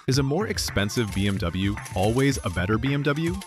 Is a more expensive BMW always a better BMW?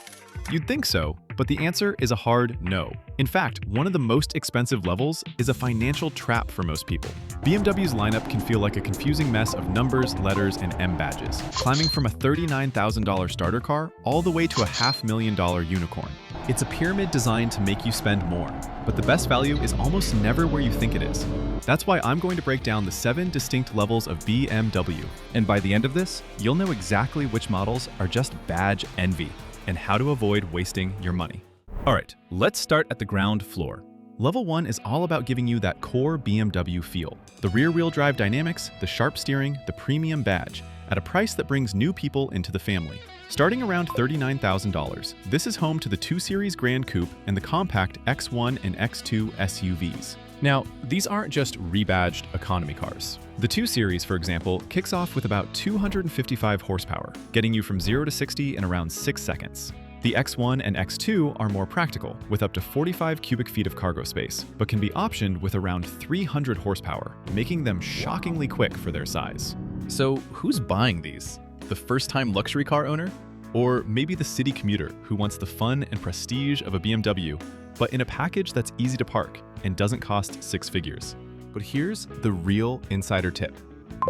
You'd think so, but the answer is a hard no. In fact, one of the most expensive levels is a financial trap for most people. BMW's lineup can feel like a confusing mess of numbers, letters, and M badges, climbing from a $39,000 starter car all the way to a $500,000 unicorn. It's a pyramid designed to make you spend more, but the best value is almost never where you think it is. That's why I'm going to break down the 7 distinct levels of BMW. And by the end of this, you'll know exactly which models are just badge envy and how to avoid wasting your money. All right, let's start at the ground floor. Level 1 is all about giving you that core BMW feel. The rear-wheel drive dynamics, the sharp steering, the premium badge, at a price that brings new people into the family. Starting around $39,000, this is home to the 2 Series Grand Coupe and the compact X1 and X2 SUVs. Now, these aren't just rebadged economy cars. The 2 Series, for example, kicks off with about 255 horsepower, getting you from 0 to 60 in around 6 seconds. The X1 and X2 are more practical, with up to 45 cubic feet of cargo space, but can be optioned with around 300 horsepower, making them shockingly quick for their size. So who's buying these? The first-time luxury car owner? Or maybe the city commuter who wants the fun and prestige of a BMW, but in a package that's easy to park and doesn't cost 6 figures. But here's the real insider tip.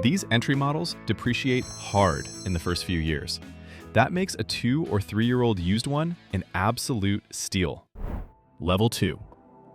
These entry models depreciate hard in the first few years. That makes a 2 or 3-year-old used one an absolute steal. Level 2.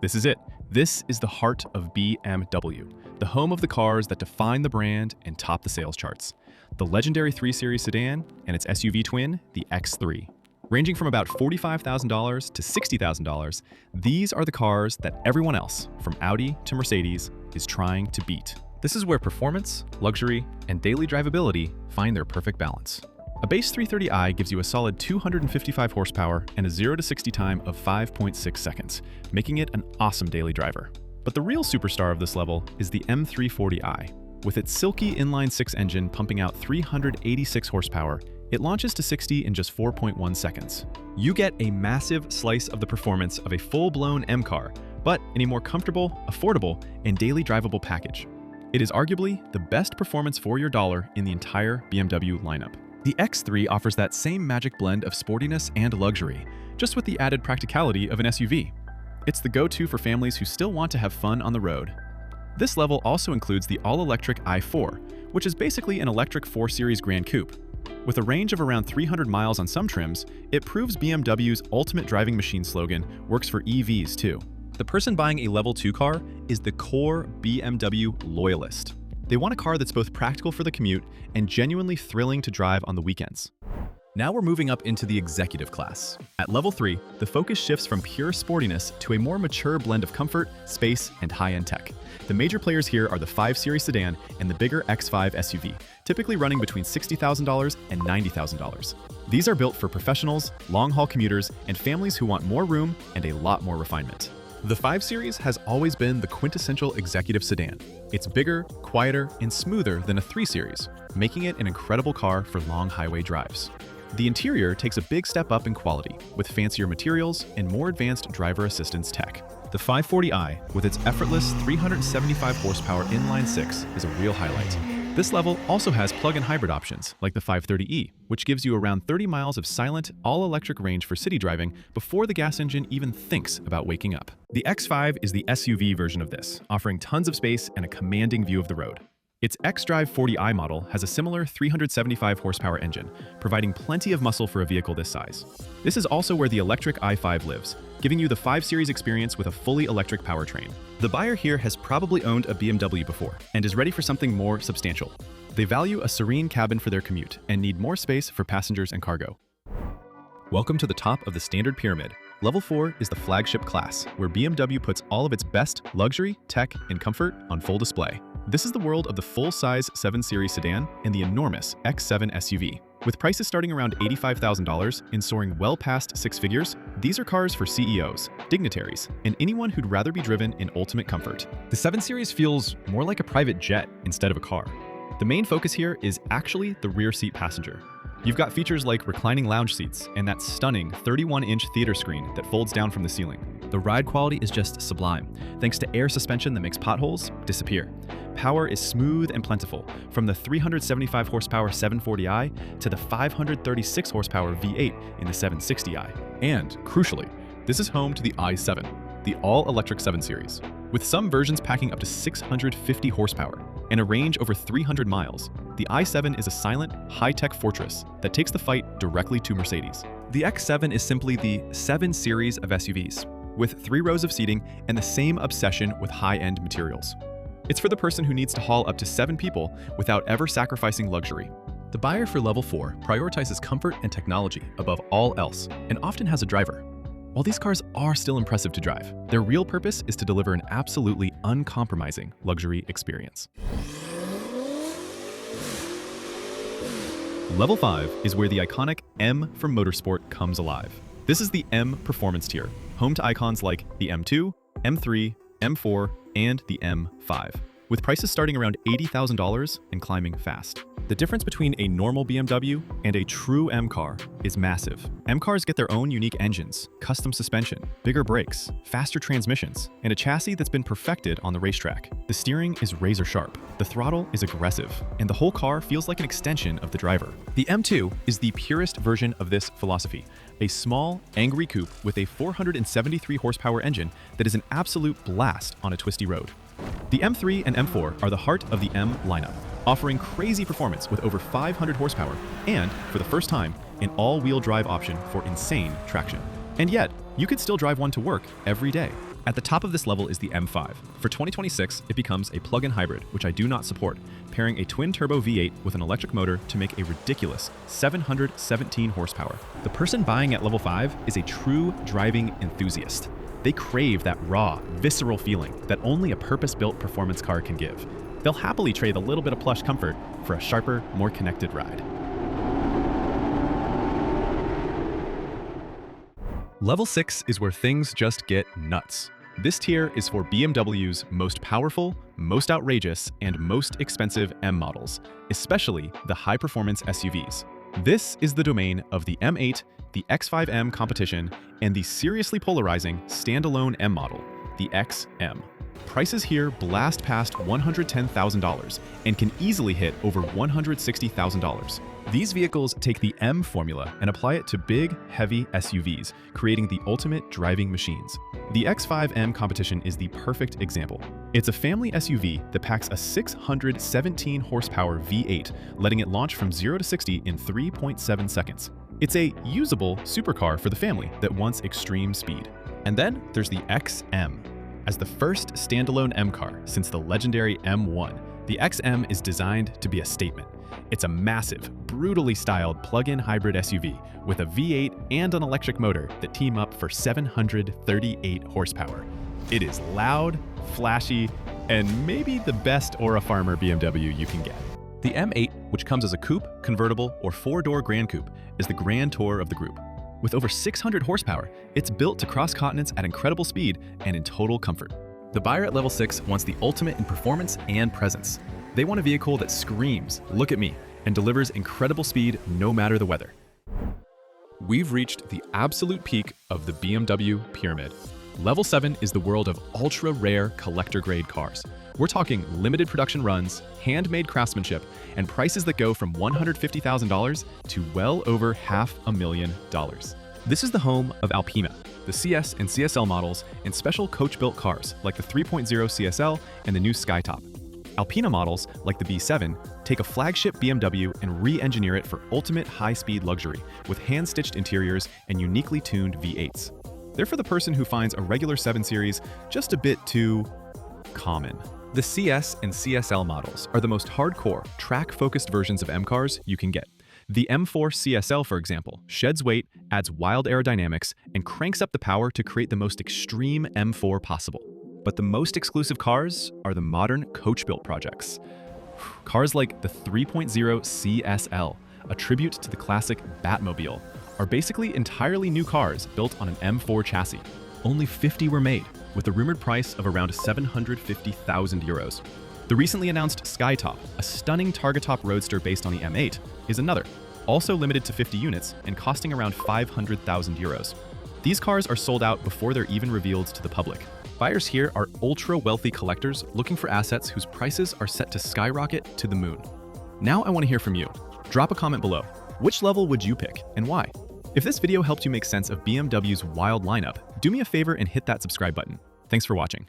This is it. This is the heart of BMW, the home of the cars that define the brand and top the sales charts. The legendary 3 Series sedan and its SUV twin, the X3. Ranging from about $45,000 to $60,000, these are the cars that everyone else, from Audi to Mercedes, is trying to beat. This is where performance, luxury, and daily drivability find their perfect balance. A base 330i gives you a solid 255 horsepower and a 0 to 60 time of 5.6 seconds, making it an awesome daily driver. But the real superstar of this level is the M340i. With its silky inline-6 engine pumping out 386 horsepower, it launches to 60 in just 4.1 seconds. You get a massive slice of the performance of a full-blown M car, but in a more comfortable, affordable, and daily drivable package. It is arguably the best performance for your dollar in the entire BMW lineup. The X3 offers that same magic blend of sportiness and luxury, just with the added practicality of an SUV. It's the go-to for families who still want to have fun on the road. This level also includes the all-electric i4, which is basically an electric 4 Series Grand Coupe. With a range of around 300 miles on some trims, it proves BMW's ultimate driving machine slogan works for EVs too. The person buying a Level 2 car is the core BMW loyalist. They want a car that's both practical for the commute and genuinely thrilling to drive on the weekends. Now we're moving up into the executive class. At Level 3, the focus shifts from pure sportiness to a more mature blend of comfort, space, and high-end tech. The major players here are the 5 Series sedan and the bigger X5 SUV, typically running between $60,000 and $90,000. These are built for professionals, long-haul commuters, and families who want more room and a lot more refinement. The 5 Series has always been the quintessential executive sedan. It's bigger, quieter, and smoother than a 3 Series, making it an incredible car for long highway drives. The interior takes a big step up in quality, with fancier materials and more advanced driver assistance tech. The 540i, with its effortless 375 horsepower inline-6, is a real highlight. This level also has plug-in hybrid options, like the 530e, which gives you around 30 miles of silent, all-electric range for city driving before the gas engine even thinks about waking up. The X5 is the SUV version of this, offering tons of space and a commanding view of the road. Its xDrive 40i model has a similar 375 horsepower engine, providing plenty of muscle for a vehicle this size. This is also where the electric i5 lives, giving you the 5 Series experience with a fully electric powertrain. The buyer here has probably owned a BMW before and is ready for something more substantial. They value a serene cabin for their commute and need more space for passengers and cargo. Welcome to the top of the standard pyramid. Level 4 is the flagship class, where BMW puts all of its best luxury, tech, and comfort on full display. This is the world of the full-size 7 Series sedan and the enormous X7 SUV. With prices starting around $85,000 and soaring well past 6 figures, these are cars for CEOs, dignitaries, and anyone who'd rather be driven in ultimate comfort. The 7 Series feels more like a private jet instead of a car. The main focus here is actually the rear seat passenger. You've got features like reclining lounge seats and that stunning 31-inch theater screen that folds down from the ceiling. The ride quality is just sublime, thanks to air suspension that makes potholes disappear. Power is smooth and plentiful, from the 375 horsepower 740i to the 536 horsepower V8 in the 760i. And, crucially, this is home to the i7, the all-electric 7 Series. With some versions packing up to 650 horsepower and a range over 300 miles, the i7 is a silent, high-tech fortress that takes the fight directly to Mercedes. The X7 is simply the 7 Series of SUVs, with 3 rows of seating and the same obsession with high-end materials. It's for the person who needs to haul up to 7 people without ever sacrificing luxury. The buyer for Level 4 prioritizes comfort and technology above all else and often has a driver. While these cars are still impressive to drive, their real purpose is to deliver an absolutely uncompromising luxury experience. Level 5 is where the iconic M for motorsport comes alive. This is the M Performance tier, home to icons like the M2, M3, M4, and the M5, with prices starting around $80,000 and climbing fast. The difference between a normal BMW and a true M car is massive. M cars get their own unique engines, custom suspension, bigger brakes, faster transmissions, and a chassis that's been perfected on the racetrack. The steering is razor sharp, the throttle is aggressive, and the whole car feels like an extension of the driver. The M2 is the purest version of this philosophy, a small, angry coupe with a 473 horsepower engine that is an absolute blast on a twisty road. The M3 and M4 are the heart of the M lineup, offering crazy performance with over 500 horsepower and, for the first time, an all-wheel drive option for insane traction. And yet, you could still drive one to work every day. At the top of this level is the M5. For 2026, it becomes a plug-in hybrid, which I do not support, pairing a twin-turbo V8 with an electric motor to make a ridiculous 717 horsepower. The person buying at Level 5 is a true driving enthusiast. They crave that raw, visceral feeling that only a purpose-built performance car can give. They'll happily trade a little bit of plush comfort for a sharper, more connected ride. Level 6 is where things just get nuts. This tier is for BMW's most powerful, most outrageous, and most expensive M models, especially the high-performance SUVs. This is the domain of the M8, the X5M competition, and the seriously polarizing standalone M model, the XM. Prices here blast past $110,000 and can easily hit over $160,000. These vehicles take the M formula and apply it to big, heavy SUVs, creating the ultimate driving machines. The X5M competition is the perfect example. It's a family SUV that packs a 617 horsepower V8, letting it launch from 0 to 60 in 3.7 seconds. It's a usable supercar for the family that wants extreme speed. And then there's the XM. As the first standalone M car since the legendary M1, the XM is designed to be a statement. It's a massive, brutally styled plug-in hybrid SUV with a V8 and an electric motor that team up for 738 horsepower. It is loud, flashy, and maybe the best Aura Farmer BMW you can get. The M8, which comes as a coupe, convertible, or 4-door Grand Coupe, is the grand tour of the group. With over 600 horsepower, it's built to cross continents at incredible speed and in total comfort. The buyer at Level 6 wants the ultimate in performance and presence. They want a vehicle that screams, "Look at me," and delivers incredible speed no matter the weather. We've reached the absolute peak of the BMW pyramid. Level 7 is the world of ultra-rare collector-grade cars. We're talking limited production runs, handmade craftsmanship, and prices that go from $150,000 to well over $500,000. This is the home of Alpina, the CS and CSL models, and special coach-built cars like the 3.0 CSL and the new Skytop. Alpina models, like the B7, take a flagship BMW and re-engineer it for ultimate high-speed luxury with hand-stitched interiors and uniquely tuned V8s. They're for the person who finds a regular 7 Series just a bit too common. The CS and CSL models are the most hardcore, track-focused versions of M cars you can get. The M4 CSL, for example, sheds weight, adds wild aerodynamics, and cranks up the power to create the most extreme M4 possible. But the most exclusive cars are the modern coach-built projects. Cars like the 3.0 CSL, a tribute to the classic Batmobile, are basically entirely new cars built on an M4 chassis. Only 50 were made, with a rumored price of around 750,000 euros. The recently announced Skytop, a stunning targa top roadster based on the M8, is another. also limited to 50 units and costing around 500,000 euros. These cars are sold out before they're even revealed to the public. Buyers here are ultra-wealthy collectors looking for assets whose prices are set to skyrocket to the moon. Now I want to hear from you. Drop a comment below. Which level would you pick and why? If this video helped you make sense of BMW's wild lineup, do me a favor and hit that subscribe button. Thanks for watching.